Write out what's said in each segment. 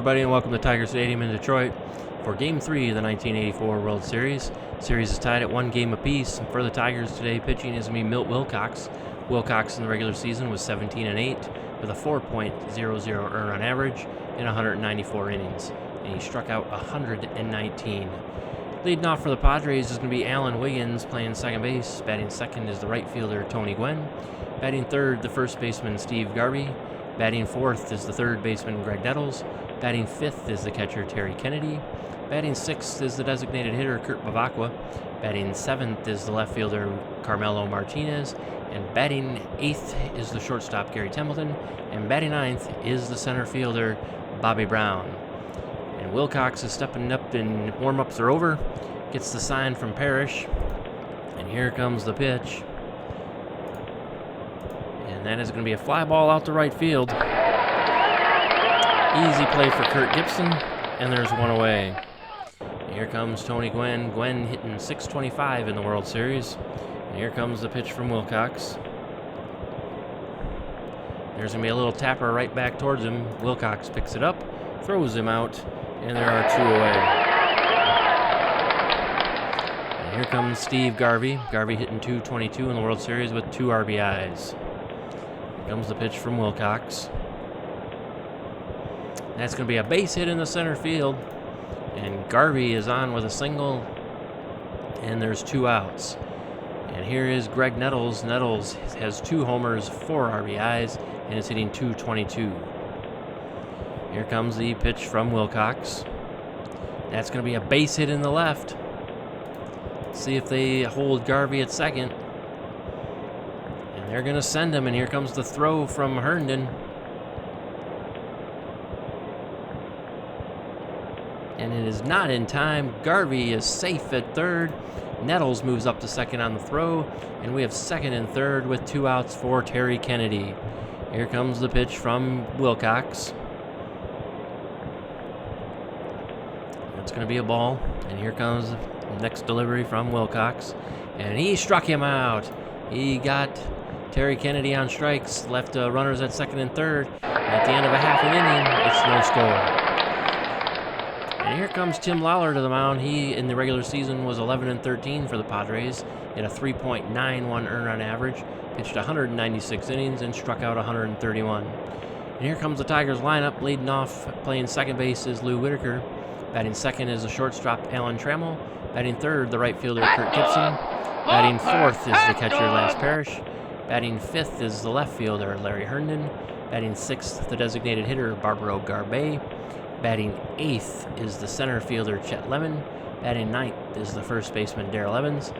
everybody, and welcome to Tiger Stadium in Detroit for Game 3 of the 1984 World Series. Series is tied at 1 game apiece. For the Tigers today, pitching is going to be Milt Wilcox. Wilcox in the regular season was 17-8 with a 4.00 earned run average in 194 innings, and he struck out 119. Leading off for the Padres is going to be Alan Wiggins playing second base. Batting second is the right fielder Tony Gwynn. Batting third, the first baseman Steve Garvey. Batting fourth is the third baseman Greg Nettles. Batting fifth is the catcher Terry Kennedy. Batting sixth is the designated hitter Kurt Bavacqua. Batting seventh is the left fielder Carmelo Martinez. And batting eighth is the shortstop Gary Templeton. And batting ninth is the center fielder Bobby Brown. And Wilcox is stepping up, and warm-ups are over. Gets the sign from Parrish. And here comes the pitch. And that is going to be a fly ball out to right field. Easy play for Kirk Gibson, and there's one away. And here comes Tony Gwynn. Gwynn hitting .625 in the World Series. And here comes the pitch from Wilcox. There's going to be a little tapper right back towards him. Wilcox picks it up, throws him out, and there are two away. And here comes Steve Garvey. Garvey hitting .222 in the World Series with 2 RBIs. Comes the pitch from Wilcox. That's going to be a base hit in the center field. And Garvey is on with a single. And there's 2 outs. And here is Greg Nettles. Nettles has 2 homers, 4 RBIs, and is hitting .222. Here comes the pitch from Wilcox. That's going to be a base hit in the left. Let's see if they hold Garvey at second. They're going to send him, and here comes the throw from Herndon. And it is not in time. Garvey is safe at third. Nettles moves up to second on the throw, and we have second and third with 2 outs for Terry Kennedy. Here comes the pitch from Wilcox. That's going to be a ball, and here comes the next delivery from Wilcox. And he struck him out. He got Terry Kennedy on strikes, left runners at second and third. At the end of a half an inning, it's no score. And here comes Tim Lawler to the mound. He, in the regular season, was 11-13 for the Padres. Hit a 3.91 earned run average, pitched 196 innings, and struck out 131. And here comes the Tigers lineup. Leading off, playing second base is Lou Whitaker. Batting second is the shortstop Alan Trammell. Batting third, the right fielder Kirk Gibson. Batting fourth is the catcher Lance Parrish. Batting fifth is the left fielder Larry Herndon. Batting sixth, the designated hitter Barbaro Garvey. Batting eighth is the center fielder Chet Lemon. Batting ninth is the first baseman Darrell Evans.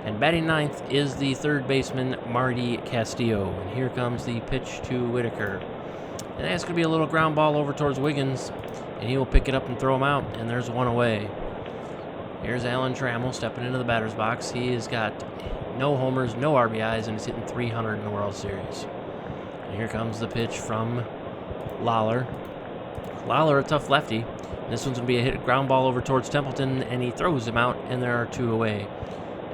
And batting ninth is the third baseman Marty Castillo. And here comes the pitch to Whitaker. And that's going to be a little ground ball over towards Wiggins. And he will pick it up and throw him out. And there's one away. Here's Alan Trammell stepping into the batter's box. He has got no homers, no RBIs, and is hitting .300 in the World Series. And here comes the pitch from Lawler. Lawler, a tough lefty. This one's going to be a hit ground ball over towards Templeton, and he throws him out, and there are 2 away.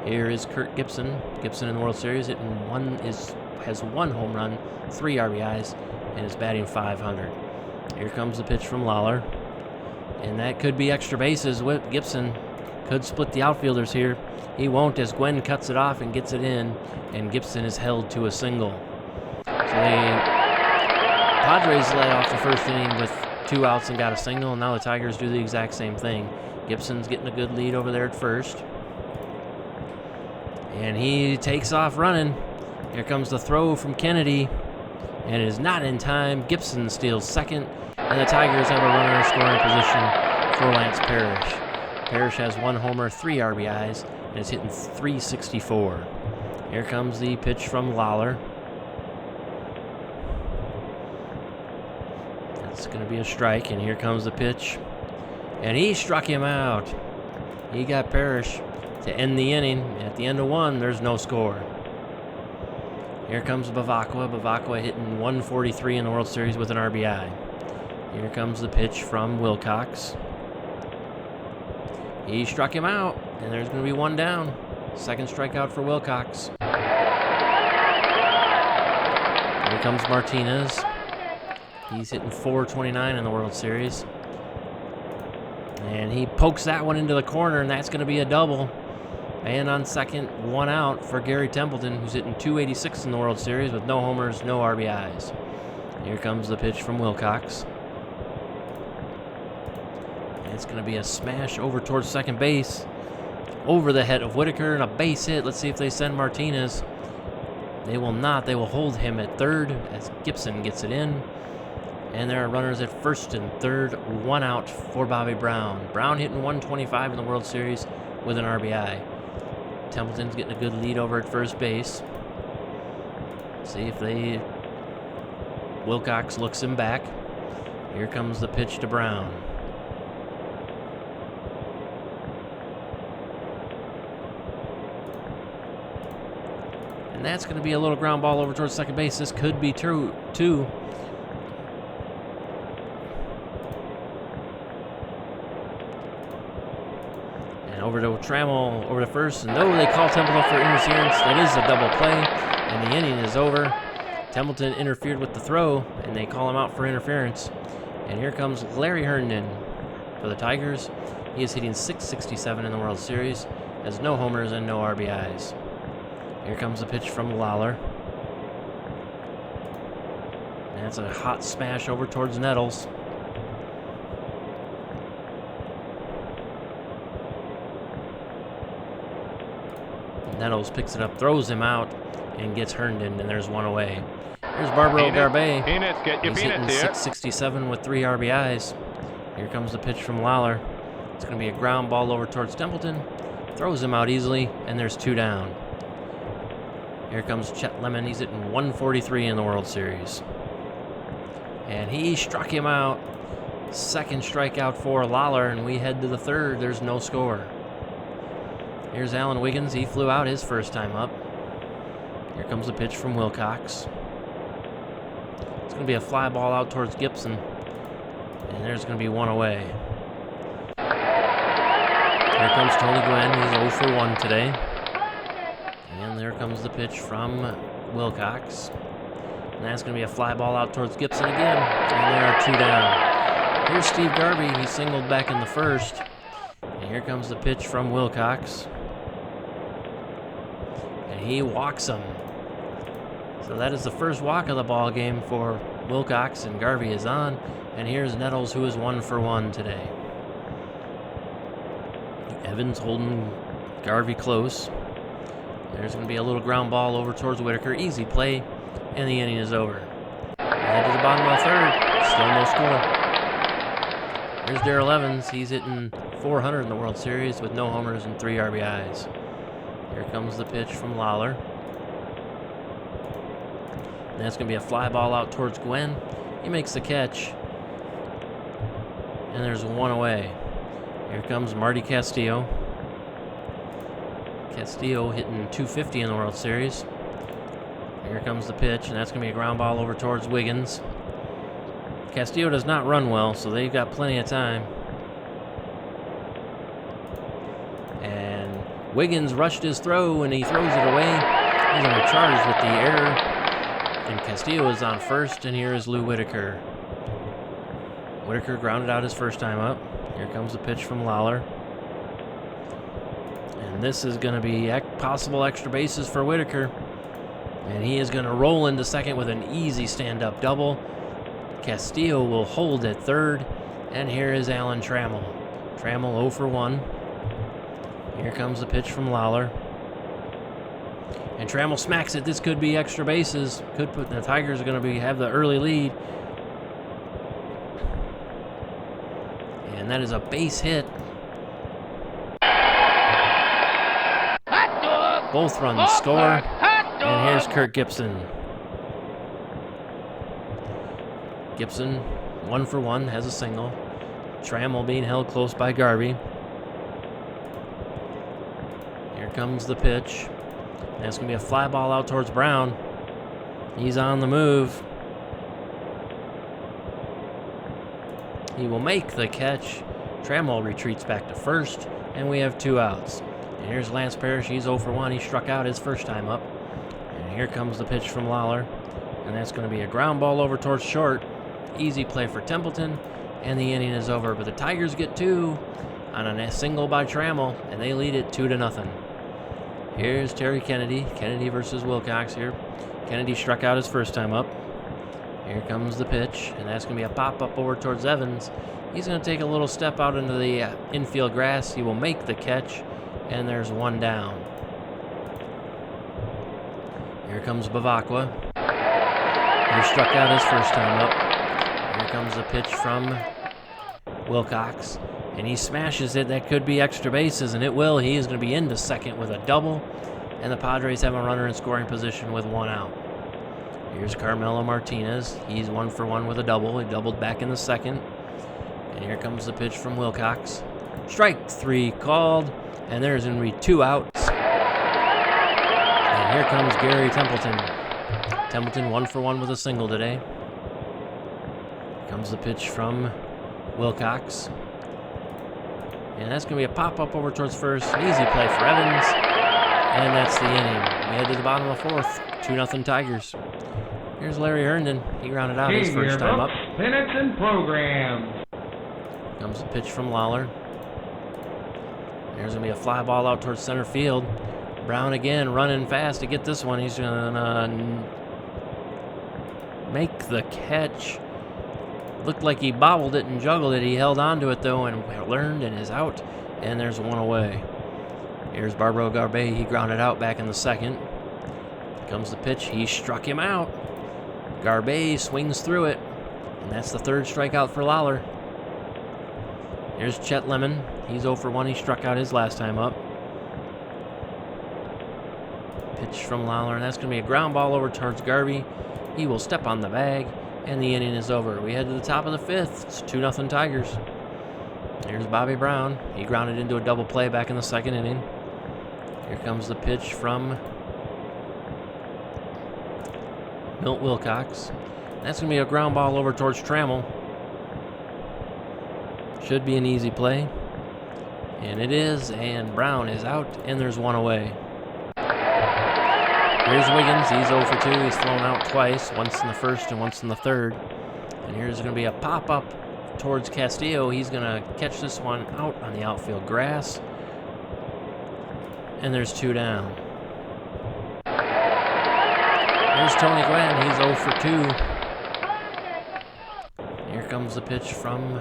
Here is Kirk Gibson. Gibson in the World Series has 1 home run, 3 RBIs, and is batting .500. Here comes the pitch from Lawler. And that could be extra bases with Gibson. Could split the outfielders here. He won't, as Gwynn cuts it off and gets it in, and Gibson is held to a single. So the Padres led off the first inning with 2 outs and got a single, and now the Tigers do the exact same thing. Gibson's getting a good lead over there at first. And he takes off running. Here comes the throw from Kennedy, and it is not in time. Gibson steals second, and the Tigers have a runner in scoring position for Lance Parrish. Parrish has 1 homer, 3 RBIs, and is hitting .364. Here comes the pitch from Lawler. That's going to be a strike, and here comes the pitch. And he struck him out. He got Parrish to end the inning. At the end of 1, there's no score. Here comes Bavacqua. Bavacqua hitting .143 in the World Series with an RBI. Here comes the pitch from Wilcox. He struck him out, and there's going to be 1 down. Second strikeout for Wilcox. Here comes Martinez. He's hitting .429 in the World Series. And he pokes that one into the corner, and that's going to be a double. And on second, 1 out for Gary Templeton, who's hitting .286 in the World Series with no homers, no RBIs. Here comes the pitch from Wilcox. And it's going to be a smash over towards second base. Over the head of Whitaker, and a base hit. Let's see if they send Martinez. They will not. They will hold him at third as Gibson gets it in. And there are runners at first and third. 1 out for Bobby Brown. Brown hitting 125 in the World Series with an RBI. Templeton's getting a good lead over at first base. See if they... Wilcox looks him back. Here comes the pitch to Brown. And that's going to be a little ground ball over towards second base. This could be true, too. And over to Trammell, over to first. And no, they call Templeton for interference. That is a double play. And the inning is over. Templeton interfered with the throw, and they call him out for interference. And here comes Larry Herndon for the Tigers. He is hitting .667 in the World Series. Has no homers and no RBIs. Here comes the pitch from Lawler. And it's a hot smash over towards Nettles. Nettles picks it up, throws him out, and gets Herndon, and there's 1 away. Here's Barbaro Garvey. He's hitting .667 with 3 RBIs. Here comes the pitch from Lawler. It's going to be a ground ball over towards Templeton. Throws him out easily, and there's 2 down. Here comes Chet Lemon. He's hitting .143 in the World Series. And he struck him out. Second strikeout for Lawler, and we head to the third. There's no score. Here's Alan Wiggins. He flew out his first time up. Here comes the pitch from Wilcox. It's going to be a fly ball out towards Gibson. And there's going to be 1 away. Here comes Tony Gwynn. He's 0 for 1 today. And there comes the pitch from Wilcox. And that's going to be a fly ball out towards Gibson again. And there are 2 down. Here's Steve Garvey. He singled back in the first. And here comes the pitch from Wilcox. And he walks him. So that is the first walk of the ball game for Wilcox, and Garvey is on. And here's Nettles, who is 1 for 1 today. Evans holding Garvey close. There's going to be a little ground ball over towards Whitaker. Easy play, and the inning is over. Head to the bottom of the third. Still no score. Here's Darrell Evans. He's hitting .400 in the World Series with no homers and 3 RBIs. Here comes the pitch from Lawler. And that's going to be a fly ball out towards Gwen. He makes the catch. And there's 1 away. Here comes Marty Castillo. Castillo hitting .250 in the World Series. Here comes the pitch, and that's going to be a ground ball over towards Wiggins. Castillo does not run well, so they've got plenty of time. And Wiggins rushed his throw, and he throws it away. He's going to be charged with the error. And Castillo is on first, and here is Lou Whitaker. Whitaker grounded out his first time up. Here comes the pitch from Lawler. And this is going to be possible extra bases for Whitaker. And he is going to roll into second with an easy stand-up double. Castillo will hold at third. And here is Alan Trammell. Trammell 0 for 1. Here comes the pitch from Lawler. And Trammell smacks it. This could be extra bases. Could put the Tigers are going to have the early lead. And that is a base hit. Both runs score. And here's Kirk Gibson. Gibson, 1 for 1, has a single. Trammell being held close by Garvey. Here comes the pitch. And it's going to be a fly ball out towards Brown. He's on the move. He will make the catch. Trammell retreats back to first, and we have 2 outs. And here's Lance Parrish. He's 0 for 1. He struck out his first time up. And here comes the pitch from Lawler. And that's going to be a ground ball over towards short. Easy play for Templeton. and the inning is over. But the Tigers get 2 on a single by Trammell, and they lead it 2-0. Here's Terry Kennedy. Kennedy versus Wilcox here. Kennedy struck out his first time up. Here comes the pitch, and that's going to be a pop-up over towards Evans. He's going to take a little step out into the infield grass. He will make the catch, and there's 1 down. Here comes Bavacqua. He struck out his first time up. Here comes the pitch from Wilcox, and he smashes it. That could be extra bases, and it will. He is going to be into second with a double, and the Padres have a runner in scoring position with 1 out. Here's Carmelo Martinez. He's 1 for 1 with a double. He doubled back in the second. And here comes the pitch from Wilcox. Strike 3 called, and there's going to be 2 outs. And here comes Gary Templeton. Templeton 1 for 1 with a single today. Here comes the pitch from Wilcox. And that's going to be a pop-up over towards first. An easy play for Evans. And that's the inning. We head to the bottom of the 4th. 2-0 Tigers. Here's Larry Herndon. He grounded out his first time up. Minutes and programs. Comes the pitch from Lawler. There's going to be a fly ball out towards center field. Brown again running fast to get this one. He's going to make the catch. Looked like he bobbled it and juggled it. He held on to it, though, and learned and is out. And there's 1 away. Here's Barbaro Garvey. He grounded out back in the second. Comes the pitch. He struck him out. Garvey swings through it. And that's the 3rd strikeout for Lawler. Here's Chet Lemon. He's 0 for 1. He struck out his last time up. Pitch from Lawler, and that's going to be a ground ball over towards Garvey. He will step on the bag, and the inning is over. We head to the top of the 5th. It's 2-0 Tigers. Here's Bobby Brown. He grounded into a double play back in the 2nd inning. Here comes the pitch from Milt Wilcox. That's going to be a ground ball over towards Trammell. Should be an easy play. And it is, and Brown is out, and there's 1 away. Here's Wiggins. He's 0 for 2. He's thrown out twice, once in the 1st and once in the 3rd. And here's going to be a pop-up towards Castillo. He's going to catch this one out on the outfield grass. And there's 2 down. Here's Tony Gwynn. He's 0 for 2. Here comes the pitch from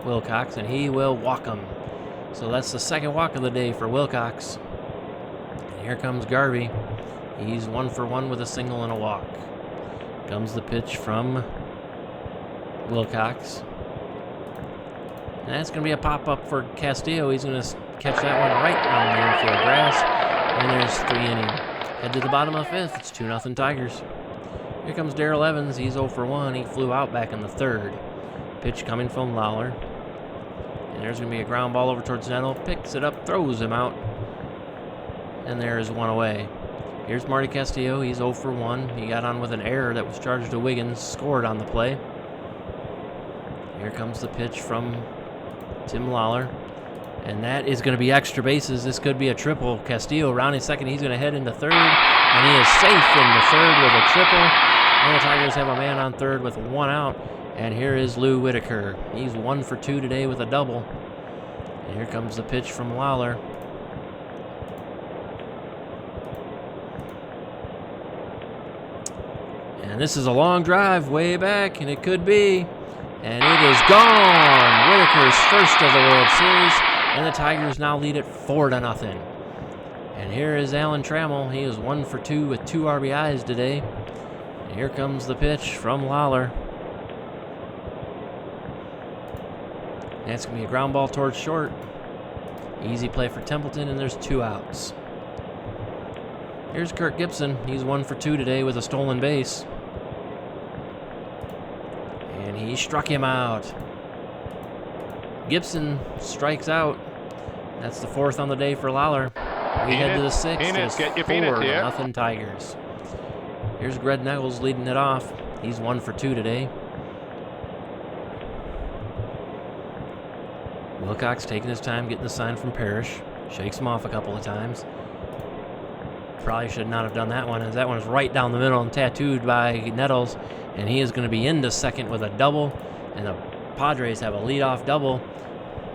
Wilcox, and he will walk him. So that's the 2nd walk of the day for Wilcox. And here comes Garvey. He's 1 for 1 with a single and a walk. Comes the pitch from Wilcox. And that's going to be a pop-up for Castillo. He's going to catch that one right on the infield grass. And there's 3 innings. Head to the bottom of the 5th. It's 2-0 Tigers. Here comes Darrell Evans. He's 0 for 1. He flew out back in the 3rd. Pitch coming from Lawler. And there's going to be a ground ball over towards Nettle. Picks it up, throws him out. And there is 1 away. Here's Marty Castillo. He's 0 for 1. He got on with an error that was charged to Wiggins. Scored on the play. Here comes the pitch from Tim Lawler. And that is going to be extra bases. This could be a triple. Castillo rounding second. He's going to head into 3rd. And he is safe into 3rd with a triple. And the Tigers have a man on 3rd with 1 out. And here is Lou Whitaker. He's 1 for 2 today with a double. And here comes the pitch from Lawler. And this is a long drive way back, and it could be. And it is gone. Whitaker's first of the World Series. And the Tigers now lead it 4-0. And here is Alan Trammell. He is 1 for 2 with 2 RBIs today. And here comes the pitch from Lawler. That's going to be a ground ball towards short. Easy play for Templeton, and there's 2 outs. Here's Kirk Gibson. He's 1 for 2 today with a stolen base. And he struck him out. Gibson strikes out. That's the 4th on the day for Lawler. We head to the 6th. It's 4-0 Tigers. Here's Greg Nichols leading it off. He's 1 for 2 today. Wilcox taking his time getting the sign from Parrish. Shakes him off a couple of times. Probably should not have done that one, as that one is right down the middle and tattooed by Nettles. And he is going to be into second with a double. And the Padres have a leadoff double.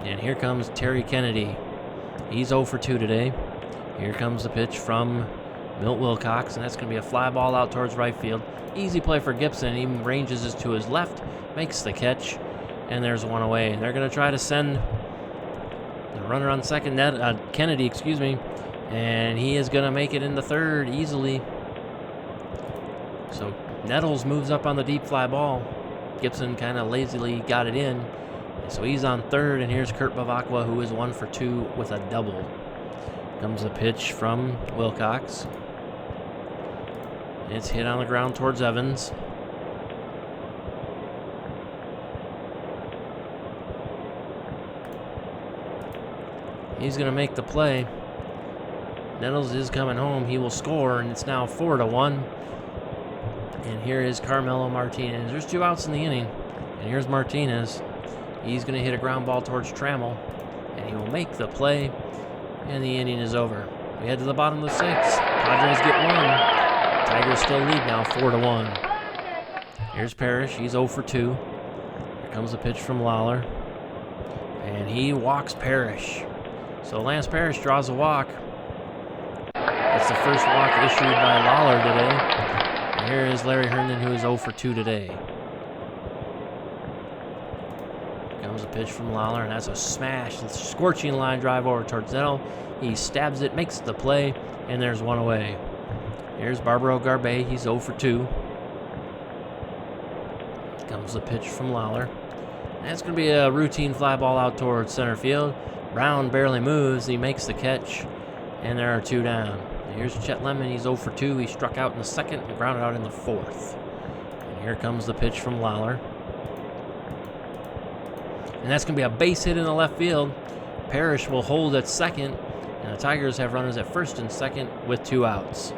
And here comes Terry Kennedy. He's 0 for 2 today. Here comes the pitch from Milt Wilcox, and that's going to be a fly ball out towards right field. Easy play for Gibson. He ranges it to his left, makes the catch, and there's one away. And they're going to try to send the runner on second, Kennedy, excuse me, and he is going to make it into third easily. So Nettles moves up on the deep fly ball. Gibson kind of lazily got it in. So he's on third, and here's Kurt Bavacqua, who is 1 for 2 with a double. Comes the pitch from Wilcox. It's hit on the ground towards Evans. He's going to make the play. Nettles is coming home. He will score, and it's now 4-1. And here is Carmelo Martinez. There's 2 outs in the inning. And here's Martinez. He's going to hit a ground ball towards Trammell, and he will make the play, and the inning is over. We head to the bottom of the 6th. Padres get 1. Tigers still lead now 4-1. Here's Parrish. He's 0 for 2. Here comes the pitch from Lawler, and he walks Parrish. So Lance Parrish draws a walk. That's the first walk issued by Lawler today. And here is Larry Herndon, who is 0 for 2 today. Comes a pitch from Lawler, and that's a smash, scorching line drive over towards Zettel. He stabs it, makes the play, and there's one away. Here's Barbaro Garvey. He's 0 for 2. Comes the pitch from Lawler. That's going to be a routine fly ball out towards center field. Brown barely moves. He makes the catch, and there are 2 down. And here's Chet Lemon. He's 0 for 2. He struck out in the 2nd and grounded out in the 4th. And here comes the pitch from Lawler. And that's going to be a base hit in the left field. Parrish will hold at 2nd, and the Tigers have runners at 1st and 2nd with 2 outs.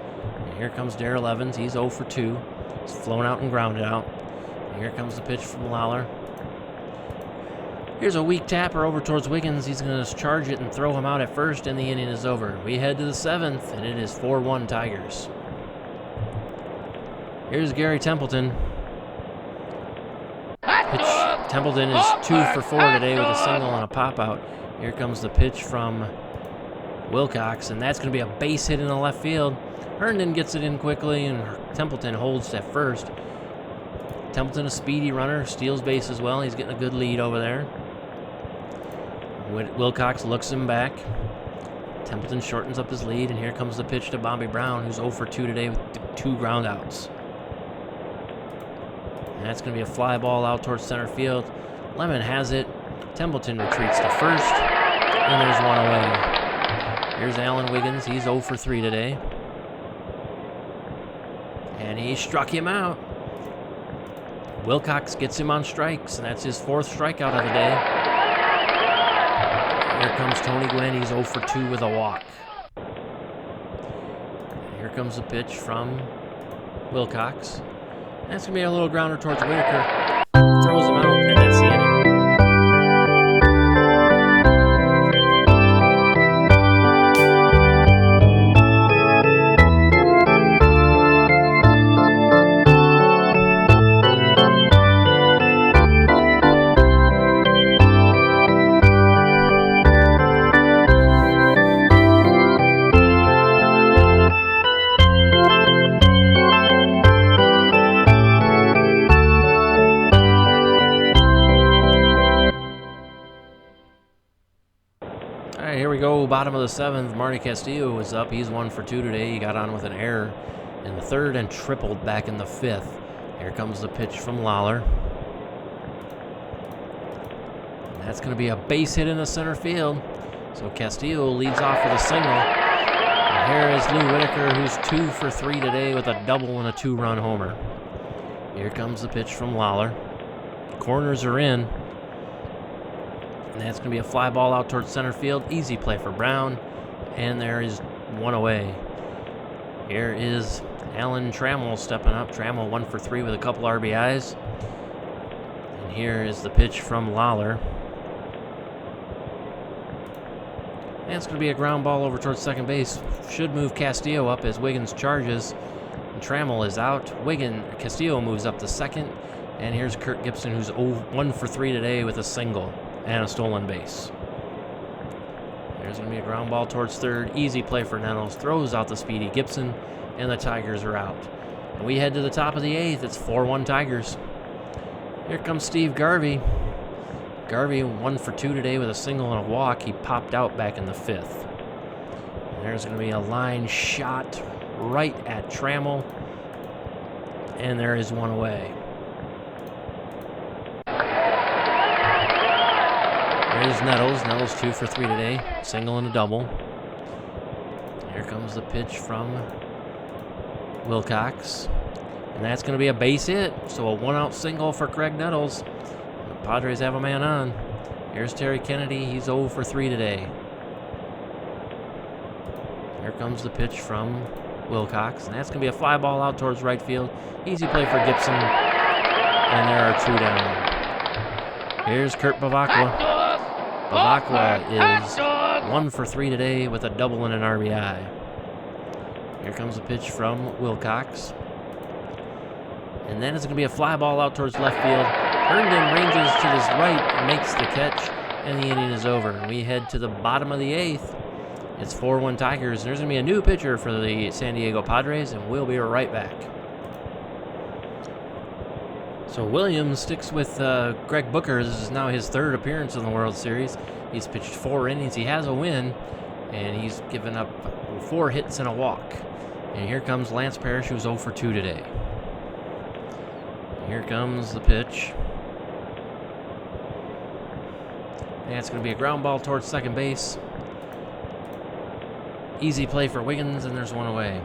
And here comes Darrell Evans. He's 0 for 2. He's flown out and grounded out. And here comes the pitch from Lawler. Here's a weak tapper over towards Wiggins. He's going to charge it and throw him out at 1st, and the inning is over. We head to the 7th, and it is 4-1 Tigers. Here's Gary Templeton. Pitch. Templeton is 2 for 4 today with a single and a pop-out. Here comes the pitch from Wilcox, and that's going to be a base hit in the left field. Herndon gets it in quickly, and Templeton holds at 1st. Templeton, a speedy runner, steals base as well. He's getting a good lead over there. Wilcox looks him back. Templeton shortens up his lead, and here comes the pitch to Bobby Brown, who's 0 for 2 today with 2 groundouts. And that's going to be a fly ball out towards center field. Lemon has it. Templeton retreats to 1st, and there's one away. Here's Alan Wiggins. He's 0 for 3 today. And he struck him out. Wilcox gets him on strikes, and that's his 4th strikeout of the day. Here comes Tony Gwynn. He's 0 for 2 with a walk. Here comes the pitch from Wilcox. That's going to be a little grounder towards Whitaker. Throws him out, and that's the inning. Bottom of the 7th, Marty Castillo is up. He's 1 for 2 today. He got on with an error in the 3rd and tripled back in the 5th. Here comes the pitch from Lawler. And that's going to be a base hit in the center field. So Castillo leads off with a single. And here is Lou Whitaker, who's 2 for 3 today with a double and a 2-run homer. Here comes the pitch from Lawler. Corners are in. And that's going to be a fly ball out towards center field. Easy play for Brown. And there is one away. Here is Alan Trammell stepping up. Trammell 1 for 3 with a couple RBIs. And here is the pitch from Lawler. And it's going to be a ground ball over towards second base. Should move Castillo up as Wiggins charges. And Trammell is out. Castillo moves up to 2nd. And here's Kirk Gibson, who's 1 for 3 today with a single and a stolen base. There's going to be a ground ball towards third. Easy play for Nettles. Throws out the speedy Gibson, and the Tigers are out. And we head to the top of the 8th. It's 4-1 Tigers. Here comes Steve Garvey. Garvey 1 for 2 today with a single and a walk. He popped out back in the 5th. And there's going to be a line shot right at Trammell. And there is one away. There's Nettles. Nettles 2 for 3 today. Single and a double. Here comes the pitch from Wilcox. And that's going to be a base hit. So a 1-out single for Craig Nettles. The Padres have a man on. Here's Terry Kennedy. He's 0 for 3 today. Here comes the pitch from Wilcox. And that's going to be a fly ball out towards right field. Easy play for Gibson. And there are 2 down. Here's Kurt Bavacqua. Bavacqua is 1 for 3 today with a double and an RBI. Here comes a pitch from Wilcox. And then it's going to be a fly ball out towards left field. Herndon ranges to his right and makes the catch, and the inning is over. And we head to the bottom of the 8th. It's 4-1 Tigers. There's going to be a new pitcher for the San Diego Padres, and we'll be right back. So Williams sticks with Greg Booker. This is now his 3rd appearance in the World Series. He's pitched 4 innings. He has a win, and he's given up 4 hits and a walk. And here comes Lance Parrish, who's 0 for 2 today. Here comes the pitch. And it's going to be a ground ball towards second base. Easy play for Wiggins, and there's one away.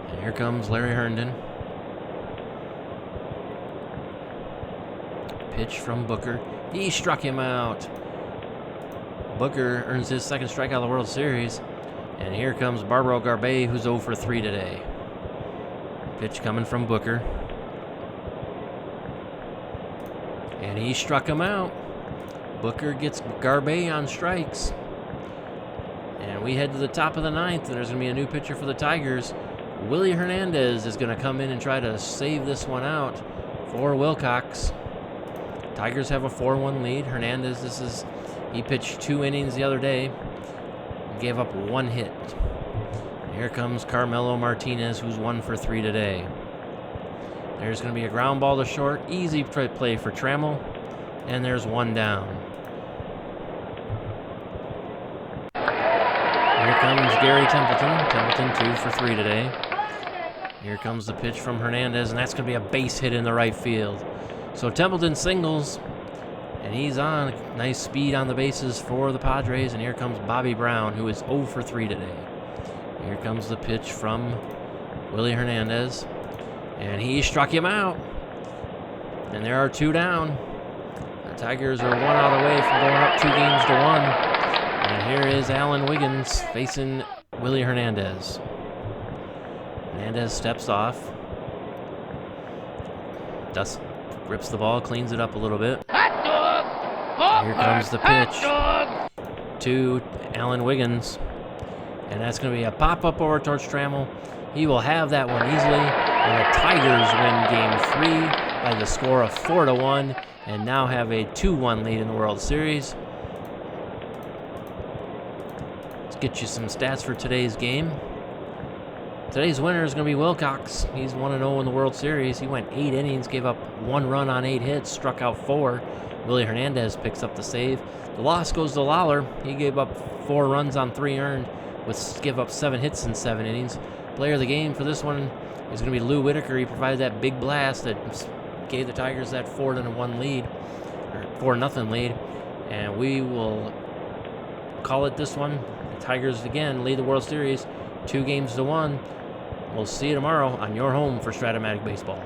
And here comes Larry Herndon. Pitch from Booker. He struck him out. Booker earns his 2nd strikeout of the World Series. And here comes Barbaro Garvey, who's 0 for 3 today. Pitch coming from Booker. And he struck him out. Booker gets Garvey on strikes. And we head to the top of the 9th, and there's going to be a new pitcher for the Tigers. Willie Hernandez is going to come in and try to save this one out for Wilcox. Tigers have a 4-1 lead. Hernandez, he pitched 2 innings the other day. Gave up 1 hit. Here comes Carmelo Martinez, who's 1 for 3 today. There's going to be a ground ball to short. Easy play for Trammell. And there's 1 down. Here comes Gary Templeton. Templeton 2 for 3 today. Here comes the pitch from Hernandez, and that's going to be a base hit in the right field. So Templeton singles. And he's on. Nice speed on the bases for the Padres. And here comes Bobby Brown, who is 0 for 3 today. Here comes the pitch from Willie Hernandez. And he struck him out. And there are 2 down. The Tigers are 1 out away from going up 2 games to 1. And here is Alan Wiggins facing Willie Hernandez. Hernandez steps off. Dust rips the ball, cleans it up a little bit. Here comes the pitch to Alan Wiggins. And that's going to be a pop-up over towards Trammell. He will have that one easily. And the Tigers win Game 3 by the score of 4-1 and now have a 2-1 lead in the World Series. Let's get you some stats for today's game. Today's winner is going to be Wilcox. He's 1-0 in the World Series. He went 8 innings, gave up 1 run on 8 hits, struck out 4. Willie Hernandez picks up the save. The loss goes to Lawler. He gave up 4 runs on 3 earned, give up 7 hits in 7 innings. Player of the game for this one is going to be Lou Whitaker. He provided that big blast that gave the Tigers that 4-1 lead, or 4-0 lead. And we will call it this one. The Tigers again lead the World Series 2 games to 1. We'll see you tomorrow on your home for Stratomatic Baseball.